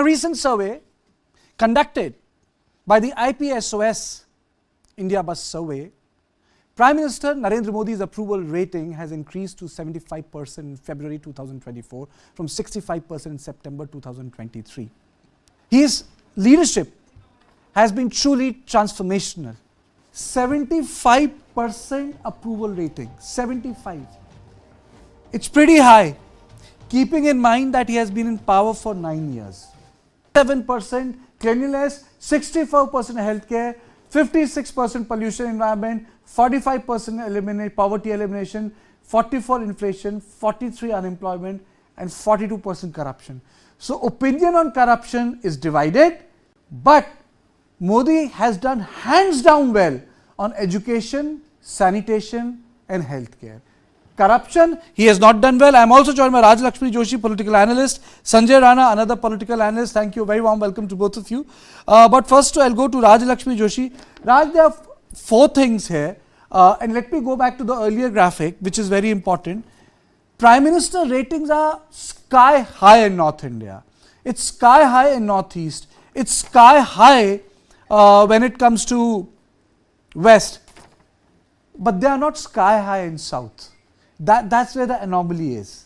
a recent survey conducted by the IPSOS India Bus Survey, Prime Minister Narendra Modi's approval rating has increased to 75% in February 2024 from 65% in September 2023. His leadership has been truly transformational. 75% approval rating, 75. It's pretty high, keeping in mind that he has been in power for 9 years. 7% cleanliness, 64% healthcare, 56% pollution environment, 45% poverty elimination, 44 inflation, 43 unemployment, and 42% corruption. So opinion on corruption is divided, but Modi has done hands down well on education, sanitation, and healthcare. Corruption, he has not done well. I am also joined by Rajalakshmi Joshi, political analyst, Sanjay Rana, another political analyst. Thank you, very warm welcome to both of you. But first I'll go to Rajalakshmi Joshi. Raj, there are 4 things here, and let me go back to the earlier graphic, which is very important. Prime Minister ratings are sky high in North India. It's sky high in Northeast. It's sky high when it comes to West. But they are not sky high in South. That's where the anomaly is.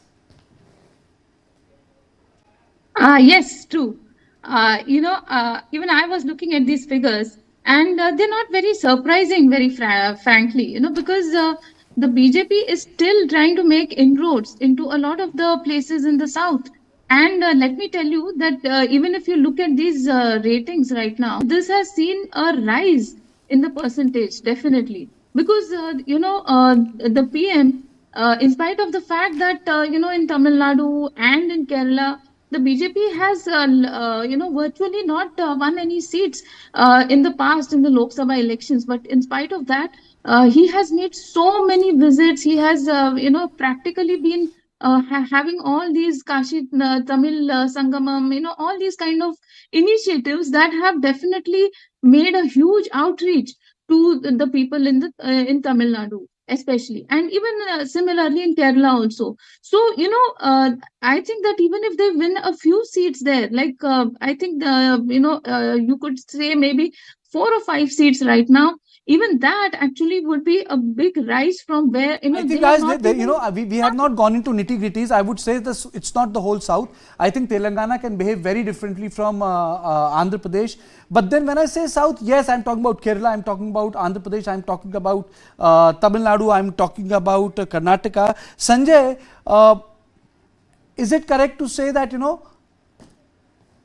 Yes, true. Even I was looking at these figures, and they're not very surprising, very frankly, because the BJP is still trying to make inroads into a lot of the places in the South. And let me tell you that even if you look at these ratings right now, this has seen a rise in the percentage, definitely. Because, the PM, in spite of the fact that, in Tamil Nadu and in Kerala, the BJP has, virtually not won any seats in the past in the Lok Sabha elections. But in spite of that, he has made so many visits. He has, practically been having all these Kashi Tamil Sangamam, all these kind of initiatives that have definitely made a huge outreach to the people in Tamil Nadu, especially, and even similarly in Kerala also. So I think that even if they win a few seats there, like I think you could say maybe 4 or 5 seats right now, even that actually would be a big rise from where I think, guys, we have not gone into nitty-gritties. I would say this, it's not the whole South. I think Telangana can behave very differently from Andhra Pradesh. But then when I say South, yes, I'm talking about Kerala, I'm talking about Andhra Pradesh, I'm talking about Tamil Nadu, I'm talking about Karnataka. Sanjay, is it correct to say that,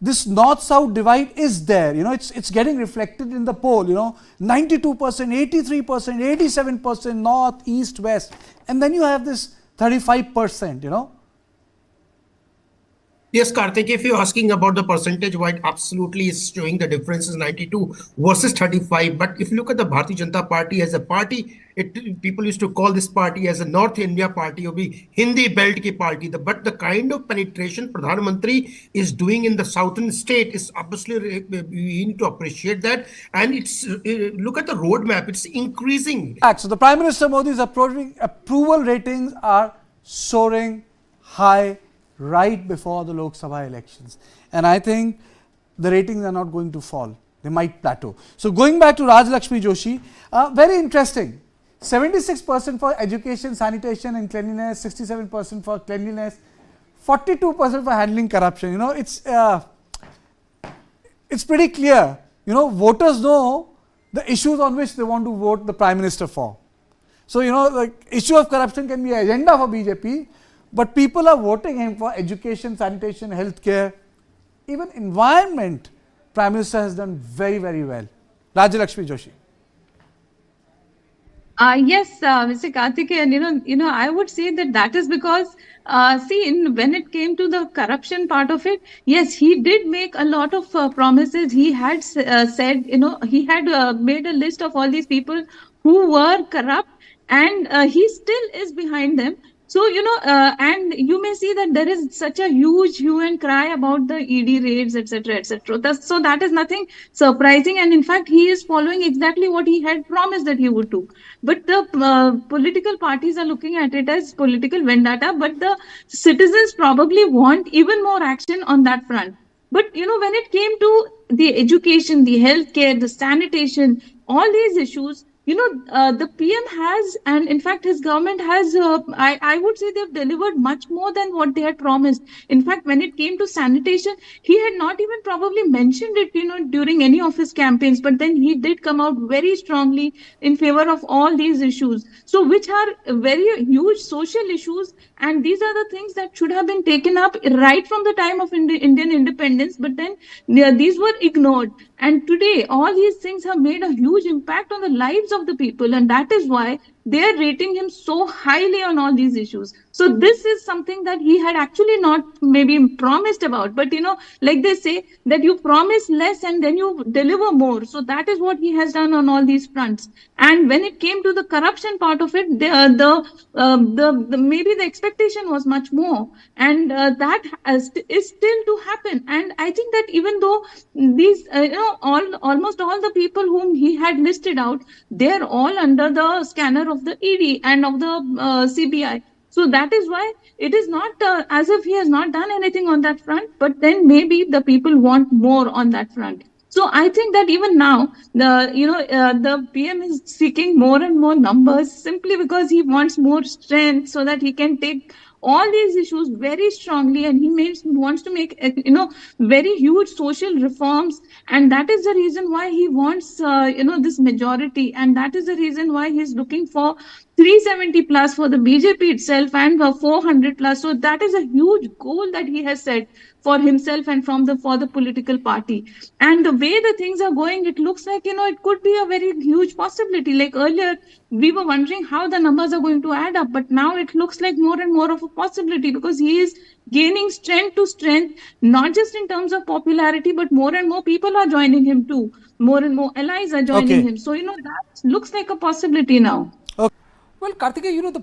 this north-south divide is there, it's getting reflected in the poll, 92%, 83%, 87% north, east, west, and then you have this 35%, Yes, Karthik, if you're asking about the percentage, why absolutely is showing the difference is 92 versus 35. But if you look at the Bharatiya Janata Party as a party, people used to call this party as a North India party or be Hindi belt ki party. But the kind of penetration Pradhan Mantri is doing in the southern state is obviously, we need to appreciate that. And it's look at the roadmap, it's increasing. So the Prime Minister Modi's approval ratings are soaring high right before the Lok Sabha elections. And I think the ratings are not going to fall. They might plateau. So going back to Rajalakshmi Joshi, very interesting. 76% for education, sanitation and cleanliness, 67% for cleanliness, 42% for handling corruption. It's pretty clear. Voters know the issues on which they want to vote the Prime Minister for. So, the issue of corruption can be an agenda for BJP, but people are voting him for education, sanitation, healthcare, even environment. Prime Minister has done very, very well. Rajalakshmi Joshi. Yes, Mr. Karthikeyan, I would say that is because, when it came to the corruption part of it, yes, he did make a lot of promises. He had said, he had made a list of all these people who were corrupt, and he still is behind them. So, and you may see that there is such a huge hue and cry about the ED raids, etc., etc. So that is nothing surprising. And in fact, he is following exactly what he had promised that he would do. But the political parties are looking at it as political vendetta. But the citizens probably want even more action on that front. But when it came to the education, the healthcare, the sanitation, all these issues, the PM has, and in fact his government has, I would say they've delivered much more than what they had promised. In fact, when it came to sanitation, he had not even probably mentioned it, during any of his campaigns, but then he did come out very strongly in favor of all these issues. So, which are very huge social issues, and these are the things that should have been taken up right from the time of Indian independence, but then these were ignored. And today, all these things have made a huge impact on the lives of the people, and that is why they are rating him so highly on all these issues. So this is something that he had actually not maybe promised about, but like they say that you promise less and then you deliver more. So that is what he has done on all these fronts. And when it came to the corruption part of it, the maybe the expectation was much more, and that is still to happen. And I think that even though these almost all the people whom he had listed out, they're all under the scanner of the ED and of the CBI. So that is why it is not as if he has not done anything on that front, but then maybe the people want more on that front. So I think that even now the PM is seeking more and more numbers simply because he wants more strength so that he can take all these issues very strongly, and he wants to make very huge social reforms, and that is the reason why he wants this majority, and that is the reason why he's looking for 370 plus for the BJP itself and 400 plus. So that is a huge goal that he has set for himself and for the political party. And the way the things are going, it looks like it could be a very huge possibility. Like earlier, we were wondering how the numbers are going to add up, but now it looks like more and more of a possibility because he is gaining strength to strength, not just in terms of popularity, but more and more people are joining him too. More and more allies are joining him. So that looks like a possibility now. Well, Karthikeya, the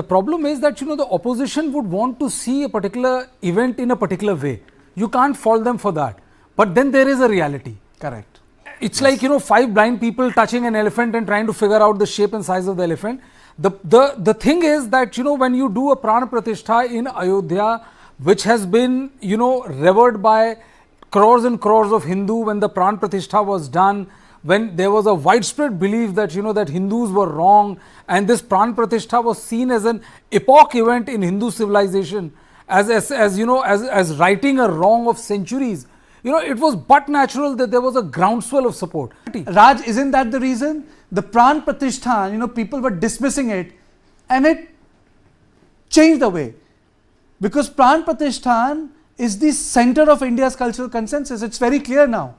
problem is that the opposition would want to see a particular event in a particular way. You can't fault them for that. But then there is a reality. Correct. It's like 5 blind people touching an elephant and trying to figure out the shape and size of the elephant. The thing is that when you do a Pran Pratishtha in Ayodhya, which has been revered by crores and crores of Hindu, when the Pran Pratishtha was done, when there was a widespread belief that that Hindus were wrong, and this Pran Pratishtha was seen as an epoch event in Hindu civilization, as righting a wrong of centuries. It was but natural that there was a groundswell of support. Raj, isn't that the reason? The Pran Pratishtha, people were dismissing it, and it changed the way. Because Pran Pratishtha is the center of India's cultural consensus. It's very clear now.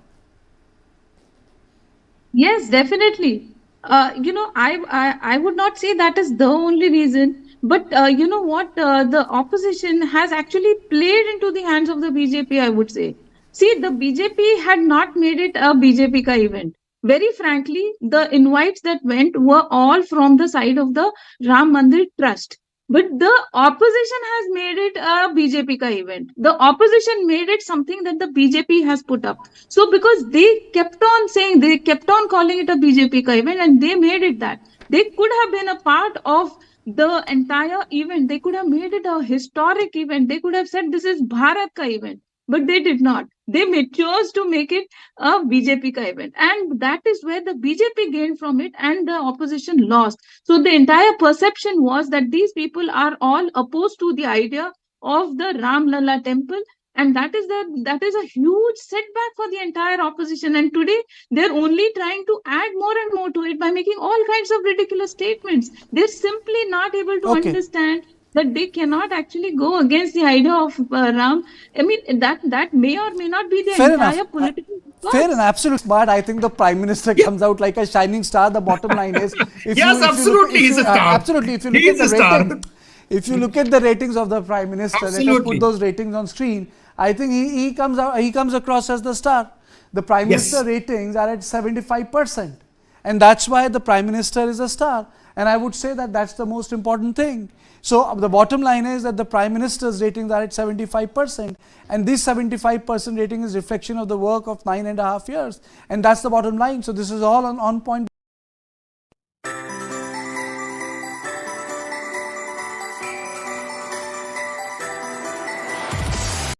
Yes, definitely. I would not say that is the only reason, but you know what? The opposition has actually played into the hands of the BJP, I would say. See, the BJP had not made it a BJP ka event. Very frankly, the invites that went were all from the side of the Ram Mandir Trust. But the opposition has made it a BJP ka event. The opposition made it something that the BJP has put up. So because they kept on calling it a BJP ka event, and they made it that. They could have been a part of the entire event. They could have made it a historic event. They could have said this is Bharat ka event. But they did not. They chose to make it a BJP ka event. And that is where the BJP gained from it and the opposition lost. So the entire perception was that these people are all opposed to the idea of the Ram Lalla temple. And that is a huge setback for the entire opposition. And today they're only trying to add more and more to it by making all kinds of ridiculous statements. They're simply not able to understand that they cannot actually go against the idea of Ram. I mean, that may or may not be the entire political. Fair and absolute. But I think the Prime Minister comes out like a shining star. The bottom line is, absolutely, he's a star. Absolutely, if you look at the rating, if you look at the ratings of the Prime Minister, let us put those ratings on screen. I think he comes across as the star. The Prime Minister ratings are at 75%, and that's why the Prime Minister is a star. And I would say that that's the most important thing. So the bottom line is that the Prime Minister's ratings are at 75%, and this 75% rating is reflection of the work of 9.5 years, and that's the bottom line. So this is all on point.